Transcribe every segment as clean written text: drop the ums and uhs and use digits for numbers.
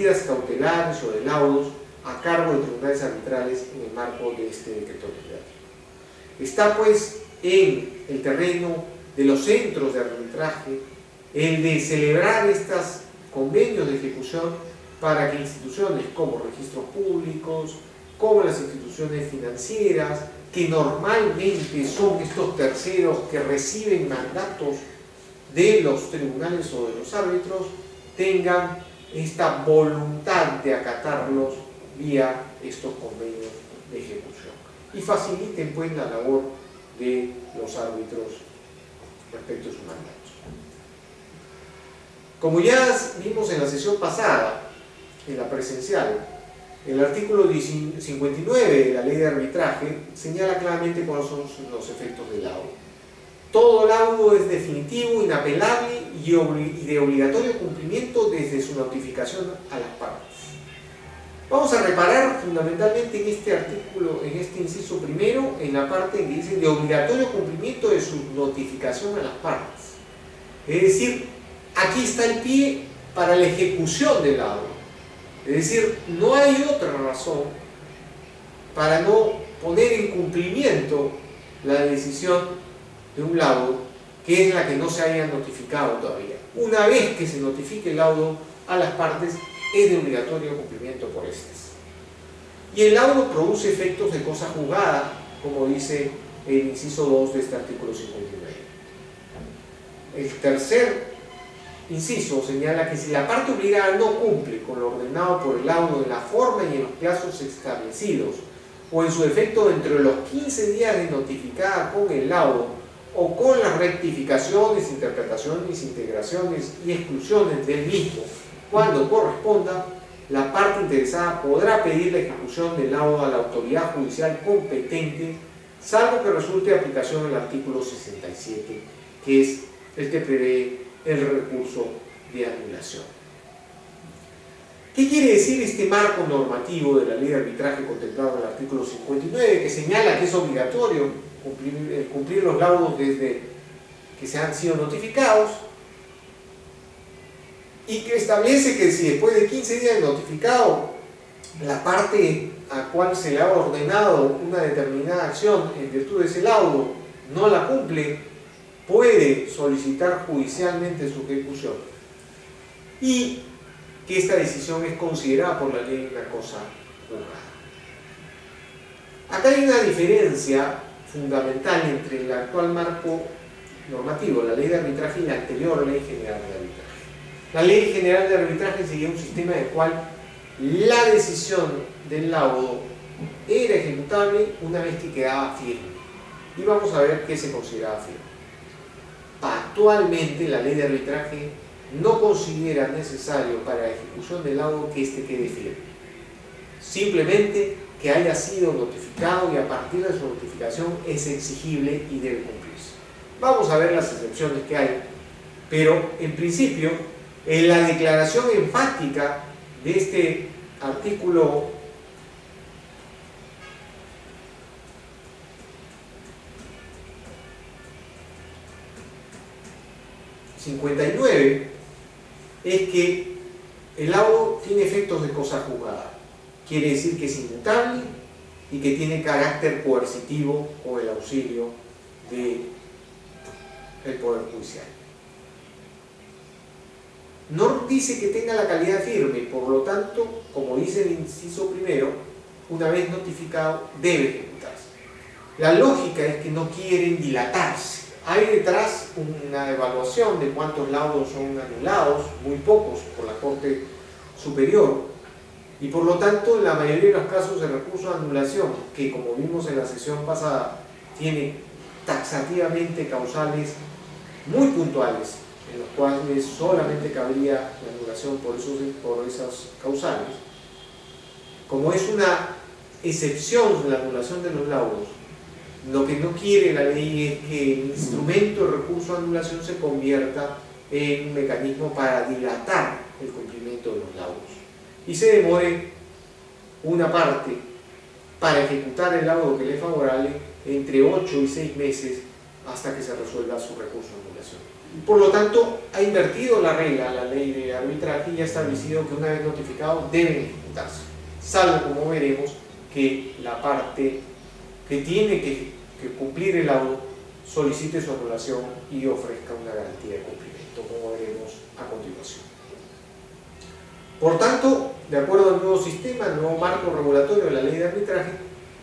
medidas cautelares o de laudos a cargo de tribunales arbitrales en el marco de este decreto legislativo. Está pues en el terreno de los centros de arbitraje el de celebrar estos convenios de ejecución para que instituciones como registros públicos, como las instituciones financieras, que normalmente son estos terceros que reciben mandatos de los tribunales o de los árbitros, tengan esta voluntad de acatarlos vía estos convenios de ejecución y faciliten pues la labor de los árbitros respecto a sus mandatos. Como ya vimos en la sesión pasada, en la presencial, el artículo 59 de la ley de arbitraje señala claramente cuáles son los efectos del laudo. Todo laudo es definitivo, inapelable y de obligatorio cumplimiento desde su notificación a las partes. Vamos a reparar fundamentalmente en este artículo, en este inciso primero, en la parte que dice de obligatorio cumplimiento de su notificación a las partes. Es decir, aquí está el pie para la ejecución del laudo. Es decir, no hay otra razón para no poner en cumplimiento la decisión de un laudo que es la que no se haya notificado todavía. Una vez que se notifique el laudo a las partes, es de obligatorio cumplimiento por estas. Y el laudo produce efectos de cosa juzgada, como dice el inciso 2 de este artículo 59. El tercer inciso señala que si la parte obligada no cumple con lo ordenado por el laudo en la forma y en los plazos establecidos, o en su efecto dentro de los 15 días de notificada con el laudo, o con las rectificaciones, interpretaciones, integraciones y exclusiones del mismo, cuando corresponda, la parte interesada podrá pedir la ejecución del laudo a la autoridad judicial competente, salvo que resulte de aplicación el artículo 67, que es el que prevé el recurso de anulación. ¿Qué quiere decir este marco normativo de la ley de arbitraje contemplado en el artículo 59, que señala que es obligatorio cumplir los laudos desde que se han sido notificados, y que establece que si después de 15 días de notificado la parte a cual se le ha ordenado una determinada acción en virtud de ese laudo no la cumple, puede solicitar judicialmente su ejecución, y que esta decisión es considerada por la ley una cosa juzgada. Acá hay una diferencia fundamental entre el actual marco normativo, la ley de arbitraje, y la anterior ley general de arbitraje. La ley general de arbitraje seguía un sistema en el cual la decisión del laudo era ejecutable una vez que quedaba firme, y vamos a ver qué se consideraba firme. Actualmente la ley de arbitraje no considera necesario para la ejecución del laudo que éste quede firme, simplemente que haya sido notificado, y a partir de su notificación es exigible y debe cumplirse. Vamos a ver las excepciones que hay, pero en principio en la declaración enfática de este artículo 59 es que el laudo tiene efectos de cosa juzgada. Quiere decir que es inmutable y que tiene carácter coercitivo con el auxilio del Poder Judicial. No dice que tenga la calidad firme, por lo tanto, como dice el inciso primero, una vez notificado debe ejecutarse. La lógica es que no quieren dilatarse. Hay detrás una evaluación de cuántos laudos son anulados, muy pocos por la Corte Superior, y por lo tanto en la mayoría de los casos el recurso de anulación, que como vimos en la sesión pasada tiene taxativamente causales muy puntuales, en los cuales solamente cabría la anulación por esas causales, como es una excepción la anulación de los laudos, lo que no quiere la ley es que el instrumento de recurso de anulación se convierta en un mecanismo para dilatar el cumplimiento de los laudos y se demore una parte para ejecutar el laudo que le es favorable entre 8 y 6 meses hasta que se resuelva su recurso de anulación. Por lo tanto, ha invertido la regla, la ley de arbitraje, y ha establecido que una vez notificado deben ejecutarse, salvo, como veremos, que la parte que tiene que cumplir el laudo solicite su anulación y ofrezca una garantía de cumplimiento, como veremos a continuación. Por tanto, de acuerdo al nuevo sistema, al nuevo marco regulatorio de la ley de arbitraje,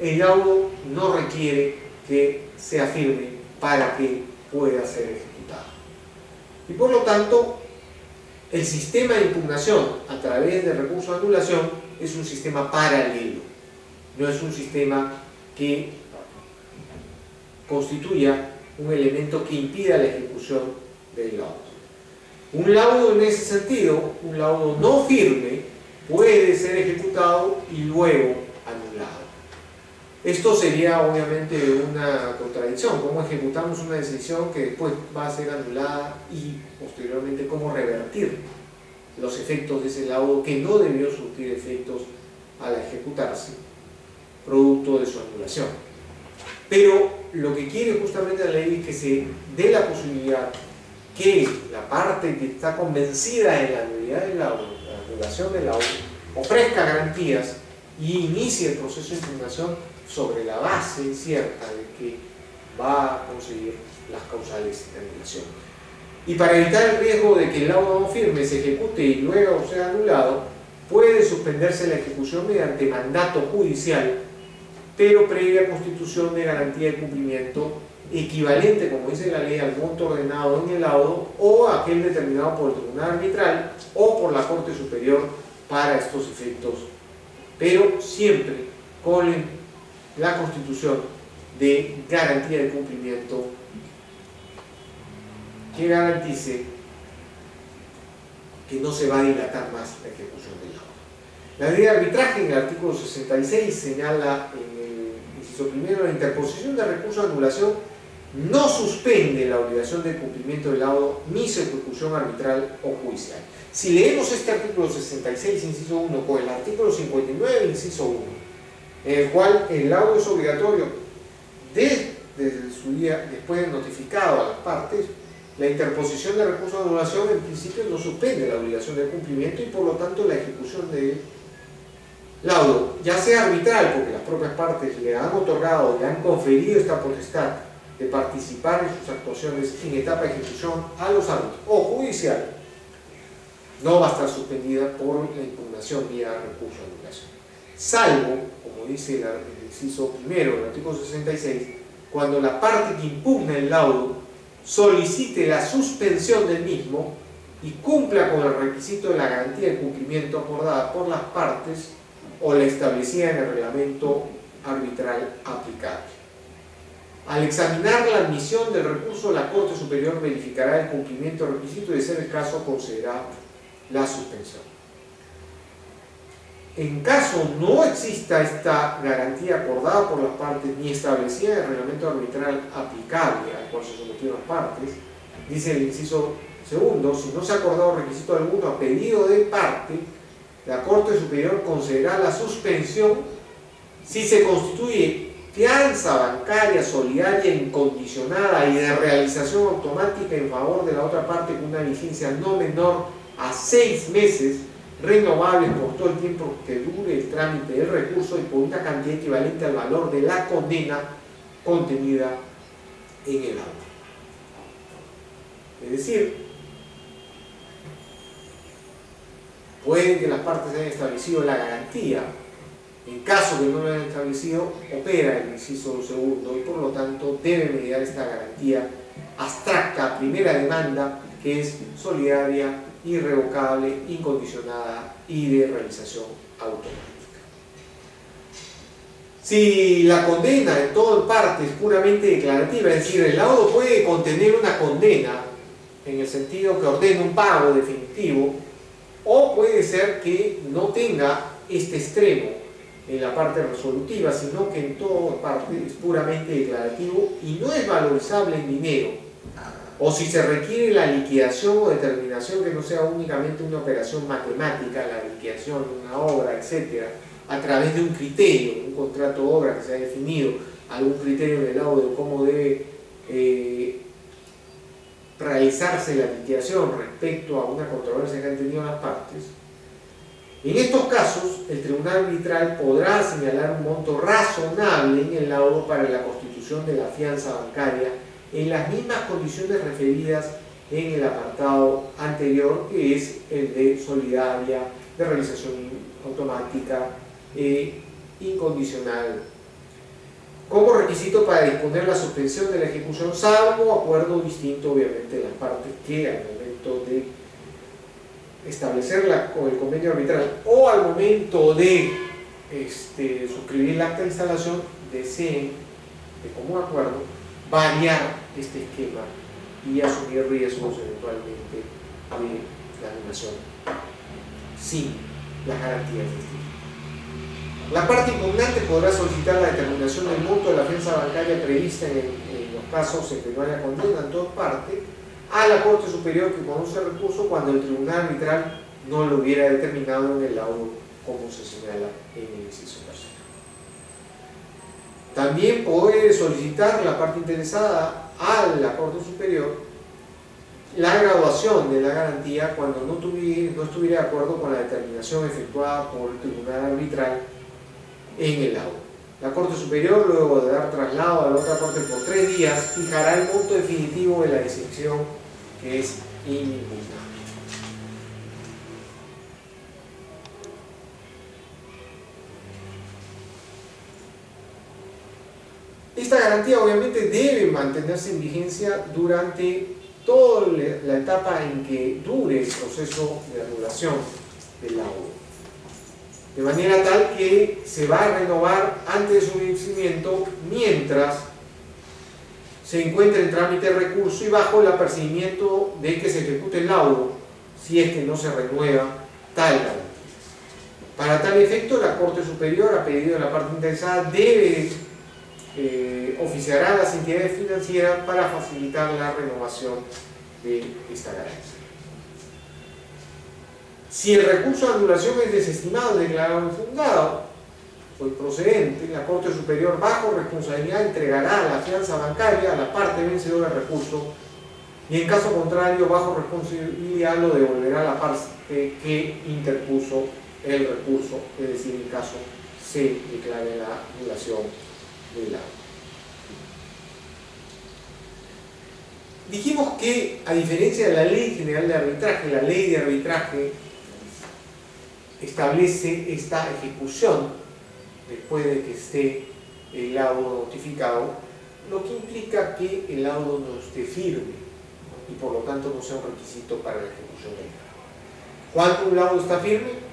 el laudo no requiere que sea firme para que pueda ser ejecutado. Y por lo tanto, el sistema de impugnación a través del recurso de anulación es un sistema paralelo, no es un sistema que constituya un elemento que impida la ejecución del laudo. Un laudo en ese sentido, un laudo no firme, puede ser ejecutado y luego anulado. Esto sería obviamente una contradicción: cómo ejecutamos una decisión que después va a ser anulada, y posteriormente cómo revertir los efectos de ese laudo que no debió surtir efectos al ejecutarse, producto de su anulación. Pero lo que quiere justamente la ley es que se dé la posibilidad que la parte que está convencida de la nulidad del laudo, la anulación del laudo, ofrezca garantías y inicie el proceso de impugnación sobre la base cierta de que va a conseguir las causales de anulación. Y para evitar el riesgo de que el laudo no firme se ejecute y luego sea anulado, puede suspenderse la ejecución mediante mandato judicial, pero previa constitución de garantía de cumplimiento equivalente, como dice la ley, al monto ordenado en el laudo o aquel determinado por el tribunal arbitral o por la Corte Superior para estos efectos, pero siempre con la constitución de garantía de cumplimiento que garantice que no se va a dilatar más la ejecución del laudo. La ley de arbitraje, en el artículo 66, señala en el inciso primero: la interposición de recurso de anulación no suspende la obligación de cumplimiento del laudo ni su ejecución arbitral o judicial. Si leemos este artículo 66, inciso 1, con el artículo 59, inciso 1, en el cual el laudo es obligatorio desde su día, después de notificado a las partes, la interposición de recurso de anulación en principio no suspende la obligación de cumplimiento, y por lo tanto la ejecución del laudo, ya sea arbitral, porque las propias partes le han otorgado, le han conferido esta potestad de participar en sus actuaciones en etapa de ejecución a los árbitros, o judicial, no va a estar suspendida por la impugnación vía recurso de anulación, salvo, como dice el inciso primero del artículo 66, cuando la parte que impugna el laudo solicite la suspensión del mismo y cumpla con el requisito de la garantía de cumplimiento acordada por las partes o la establecida en el reglamento arbitral aplicable. Al examinar la admisión del recurso, la Corte Superior verificará el cumplimiento del requisito y, de ser el caso, concederá la suspensión. En caso no exista esta garantía acordada por las partes ni establecida en el reglamento arbitral aplicable al cual se sometieron las partes, dice el inciso segundo: si no se ha acordado requisito alguno a pedido de parte, la Corte Superior concederá la suspensión si se constituye fianza bancaria solidaria incondicionada y de realización automática en favor de la otra parte con una vigencia no menor a 6 meses, renovables por todo el tiempo que dure el trámite del recurso y por una cantidad equivalente al valor de la condena contenida en el auto. Es decir, pueden que las partes hayan establecido la garantía. En caso que no lo hayan establecido, opera el inciso segundo y por lo tanto debe mediar esta garantía abstracta, primera demanda, que es solidaria, irrevocable, incondicionada y de realización automática. Si la condena en todo en parte es puramente declarativa, es decir, el laudo puede contener una condena en el sentido que ordena un pago definitivo, o puede ser que no tenga este extremo en la parte resolutiva, sino que en toda parte es puramente declarativo y no es valorizable en dinero, o si se requiere la liquidación o determinación que no sea únicamente una operación matemática, la liquidación de una obra, etcétera, a través de un criterio, un contrato de obra que se ha definido, algún criterio en el laudo de cómo debe realizarse la litigación respecto a una controversia que han tenido las partes, en estos casos el tribunal arbitral podrá señalar un monto razonable en el laudo para la constitución de la fianza bancaria en las mismas condiciones referidas en el apartado anterior, que es el de solidaria, de realización automática e incondicional, como requisito para disponer la suspensión de la ejecución, salvo acuerdo distinto, obviamente, de las partes que al momento de establecerla con el convenio arbitral o al momento de suscribir el acta de instalación deseen, de común acuerdo, variar este esquema y asumir riesgos eventualmente de la anulación sin las garantías de este. La parte impugnante podrá solicitar la determinación del monto de la fianza bancaria prevista en los casos en que no haya condena en toda parte a la Corte Superior que conoce el recurso cuando el tribunal arbitral no lo hubiera determinado en el laudo como se señala en el inciso tercero. También puede solicitar la parte interesada a la Corte Superior la graduación de la garantía cuando no estuviera de acuerdo con la determinación efectuada por el tribunal arbitral en el laudo. La Corte Superior, luego de dar traslado a la otra parte por 3 días, fijará el monto definitivo de la exención, que es inimpugnable. Esta garantía obviamente debe mantenerse en vigencia durante toda la etapa en que dure el proceso de anulación del laudo, de manera tal que se va a renovar antes de su vencimiento mientras se encuentre en trámite de recurso y bajo el apercibimiento de que se ejecute el laudo si es que no se renueva tal garantía. Para tal efecto, la Corte Superior, a pedido de la parte interesada, oficiará a las entidades financieras para facilitar la renovación de esta garantía. Si el recurso de anulación es desestimado y declarado infundado o improcedente, la Corte Superior, bajo responsabilidad, entregará la fianza bancaria a la parte vencedora del recurso y, en caso contrario, bajo responsabilidad, lo devolverá a la parte que interpuso el recurso, es decir, en caso se declare la anulación del laudo. Dijimos que, a diferencia de la Ley General de Arbitraje, la Ley de Arbitraje establece esta ejecución después de que esté el laudo notificado, lo que implica que el laudo no esté firme y por lo tanto no sea un requisito para la ejecución del laudo. ¿Cuándo un laudo está firme?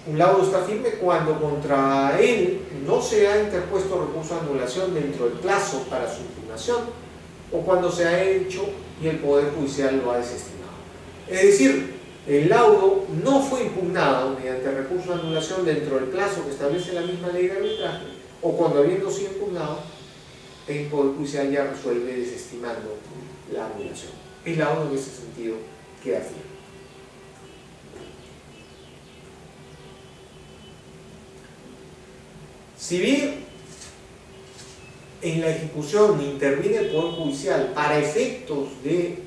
Un laudo está firme cuando contra él no se ha interpuesto recurso de anulación dentro del plazo para su impugnación o cuando se ha hecho y el Poder Judicial lo ha desestimado. Es decir, el laudo no fue impugnado mediante recurso de anulación dentro del plazo que establece la misma ley de arbitraje, o cuando, habiendo sido impugnado, el Poder Judicial ya resuelve desestimando la anulación. El laudo, en ese sentido, queda firme. Si bien en la ejecución interviene el Poder Judicial para efectos de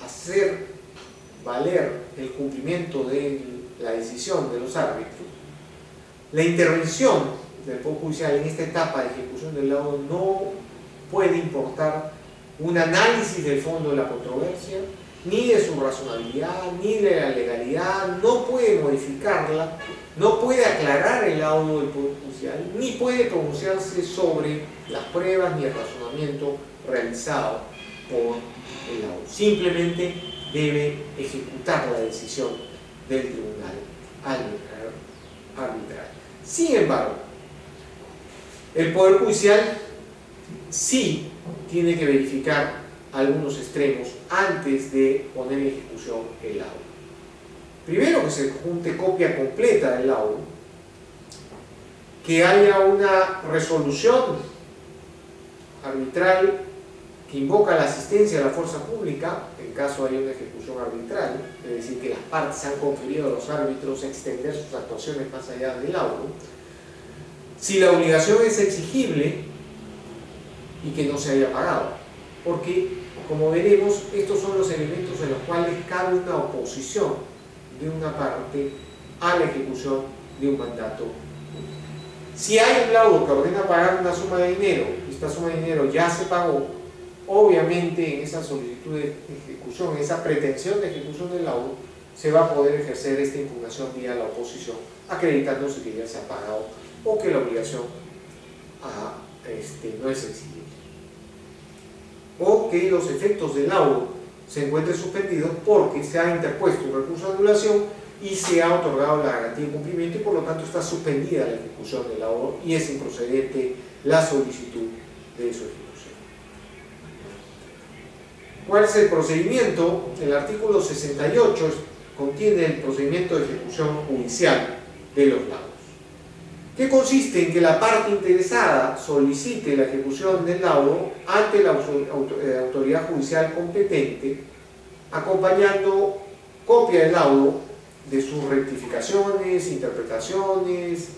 hacer valer el cumplimiento de la decisión de los árbitros, la intervención del Poder Judicial en esta etapa de ejecución del laudo no puede importar un análisis del fondo de la controversia, ni de su razonabilidad, ni de la legalidad, no puede modificarla, no puede aclarar el laudo del Poder Judicial, ni puede pronunciarse sobre las pruebas ni el razonamiento realizado por el laudo. Simplemente debe ejecutar la decisión del tribunal arbitral. Sin embargo, el Poder Judicial sí tiene que verificar algunos extremos antes de poner en ejecución el laudo. Primero, que se junte copia completa del laudo, que haya una resolución arbitral que invoca la asistencia de la fuerza pública en caso haya una ejecución arbitral, es decir, que las partes han conferido a los árbitros extender sus actuaciones más allá del laudo. Si la obligación es exigible y que no se haya pagado, porque como veremos, estos son los elementos en los cuales cabe una oposición de una parte a la ejecución de un mandato. Si hay un laudo que ordena pagar una suma de dinero, y esta suma de dinero ya se pagó, obviamente en esa solicitud de ejecución, en esa pretensión de ejecución del laudo, se va a poder ejercer esta impugnación vía la oposición, acreditándose que ya se ha pagado o que la obligación no es exigible, o que los efectos del laudo se encuentren suspendidos porque se ha interpuesto un recurso de anulación y se ha otorgado la garantía de cumplimiento y por lo tanto está suspendida la ejecución del laudo y es improcedente la solicitud de su ejecución. ¿Cuál es el procedimiento? El artículo 68 contiene el procedimiento de ejecución judicial de los laudos, que consiste en que la parte interesada solicite la ejecución del laudo ante la autoridad judicial competente, acompañando copia del laudo de sus rectificaciones, interpretaciones,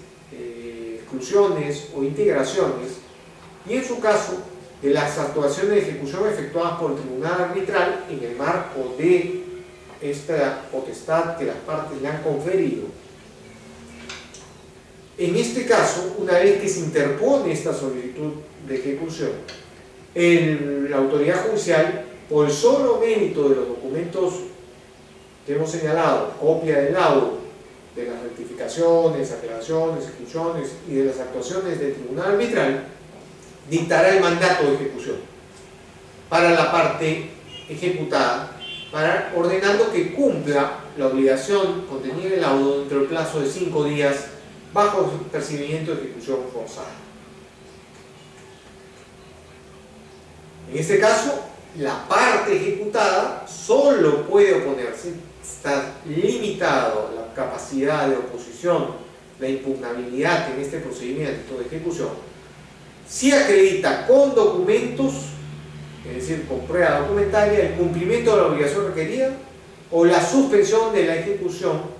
exclusiones o integraciones, y en su caso de las actuaciones de ejecución efectuadas por el tribunal arbitral en el marco de esta potestad que las partes le han conferido. En este caso, una vez que se interpone esta solicitud de ejecución, la autoridad judicial, por el solo mérito de los documentos que hemos señalado, copia del laudo, de las rectificaciones, aclaraciones, exclusiones y de las actuaciones del tribunal arbitral, dictará el mandato de ejecución para la parte ejecutada, ordenando que cumpla la obligación contenida en el laudo dentro del plazo de 5 días bajo percibimiento de ejecución forzada. En este caso, la parte ejecutada solo puede oponerse, está limitado la capacidad de oposición, la impugnabilidad en este procedimiento de ejecución, si acredita con documentos, es decir, con prueba documentaria, el cumplimiento de la obligación requerida o la suspensión de la ejecución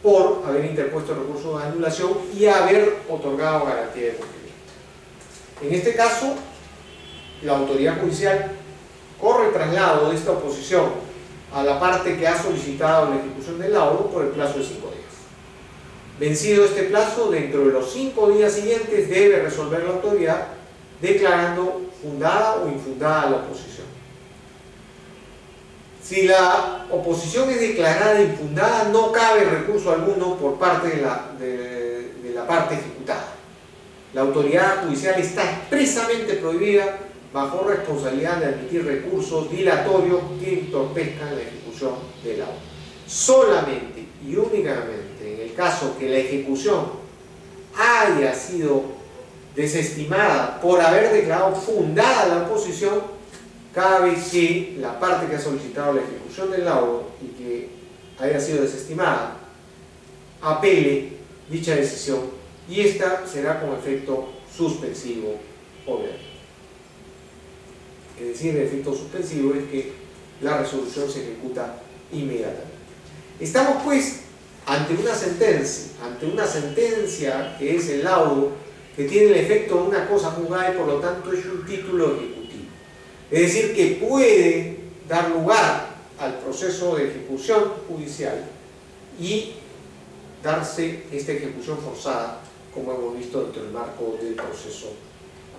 por haber interpuesto el recurso de anulación y haber otorgado garantía de cumplimiento. En este caso, la autoridad judicial corre traslado de esta oposición a la parte que ha solicitado la ejecución del laudo por el plazo de 5 días. Vencido este plazo, dentro de los 5 días siguientes debe resolver la autoridad declarando fundada o infundada la oposición. Si la oposición es declarada infundada, no cabe recurso alguno por parte de la parte ejecutada. La autoridad judicial está expresamente prohibida bajo responsabilidad de admitir recursos dilatorios que entorpezcan la ejecución del laudo. Solamente y únicamente en el caso que la ejecución haya sido desestimada por haber declarado fundada la oposición, cabe que la parte que ha solicitado la ejecución del laudo y que haya sido desestimada apele dicha decisión y esta será con efecto suspensivo obviamente. Es decir, el efecto suspensivo es que la resolución se ejecuta inmediatamente. Estamos pues ante una sentencia que es el laudo, que tiene el efecto de una cosa juzgada y por lo tanto es un título ejecutivo. Es decir, que puede dar lugar al proceso de ejecución judicial y darse esta ejecución forzada, como hemos visto dentro del marco del proceso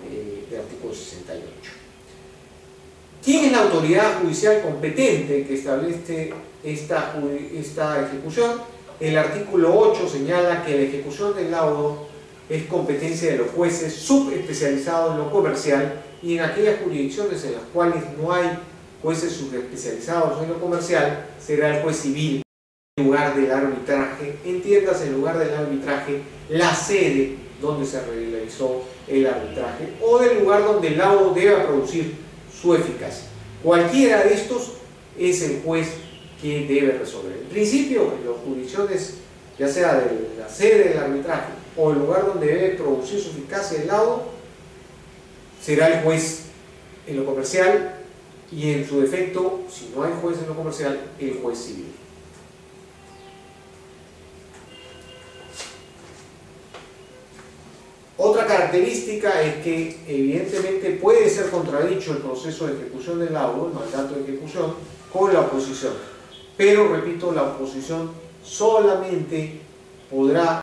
del artículo 68. ¿Quién es la autoridad judicial competente que establece esta ejecución? El artículo 8 señala que la ejecución del laudo es competencia de los jueces subespecializados en lo comercial y en aquellas jurisdicciones en las cuales no hay jueces subespecializados en lo comercial, será el juez civil en lugar del arbitraje. Entiéndase, en lugar del arbitraje, la sede donde se realizó el arbitraje o del lugar donde el laudo deba producir su eficacia. Cualquiera de estos es el juez que debe resolver. En principio, en las jurisdicciones, ya sea de la sede del arbitraje o el lugar donde debe producir su eficacia el laudo, será el juez en lo comercial y en su defecto, si no hay juez en lo comercial, el juez civil. Otra otra característica es que evidentemente puede ser contradicho el proceso de ejecución del laudo, el mandato de ejecución, con la oposición. Pero, repito, la oposición solamente podrá